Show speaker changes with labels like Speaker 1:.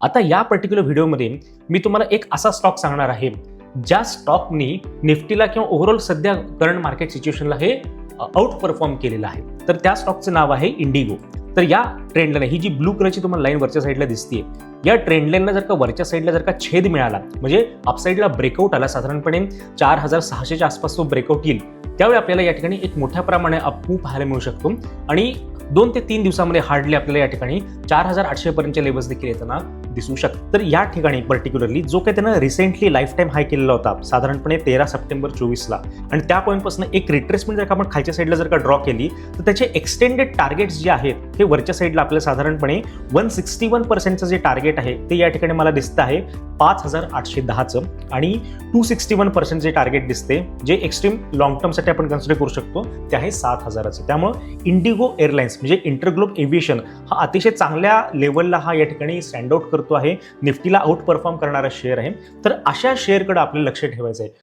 Speaker 1: आता या पर्टिक्युलर व्हिडिओमध्ये मी तुम्हाला एक असा स्टॉक सांगणार आहे ज्या स्टॉकनी निफ्टीला किंवा ओव्हरऑल सध्या करंट मार्केट सिच्युएशनला हे आउट परफॉर्म केलेलं आहे. तर त्या स्टॉकचं नाव आहे इंडिगो. तर या ट्रेंडलाईन, ही जी ब्लू कलरची तुम्हाला लाईन वरच्या साईडला दिसते, या ट्रेंडलाईनला जर का वरच्या साईडला जर का छेद मिळाला, म्हणजे अपसाईडला ब्रेकआउट आला, साधारणपणे 4600च्या आसपास तो ब्रेकआउट येईल, त्यावेळी आपल्याला या ठिकाणी एक मोठ्या प्रमाणात अपमूव पाहायला मिळू शकतो आणि 2 ते 3 दिवसामध्ये हार्डली आपल्याला या ठिकाणी 4800 पर्यंतचे लेवल्स देखील येताना दिसू शकतात. तर या ठिकाणी पर्टिक्युलरली जो काही त्यानं रिसेंटली लाईफ टाईम हाय केलेला होता, साधारणपणे 13 सप्टेंबर 24ला, आणि त्या पॉईंटपासून एक रिट्रेसमेंट जर का आपण खालच्या साईडला जर का ड्रॉ केली, तर त्याचे एक्सटेंडेड टार्गेट्स जे आहेत हे वरच्या साईडला आपल्याला साधारणपणे 161% जे टार्गेट आहे ते या ठिकाणी मला दिसतं आहे 5810चं, आणि 261% जे टार्गेट दिसते, जे एक्स्ट्रीम लॉंग टर्मसाठी आपण कन्सिडर करू शकतो, ते आहे 7000चं. त्यामुळे इंडिगो एअरलाइन्स म्हणजे इंटरग्लोब एव्हिएशन हा अतिशय चांगल्या लेवलला हा या ठिकाणी स्टँड आउट करतो आहे, निफ्टीला आउट परफॉर्म करणारा शेअर आहे. तर अशा शेअरकडे आपलं लक्ष ठेवायचं आहे.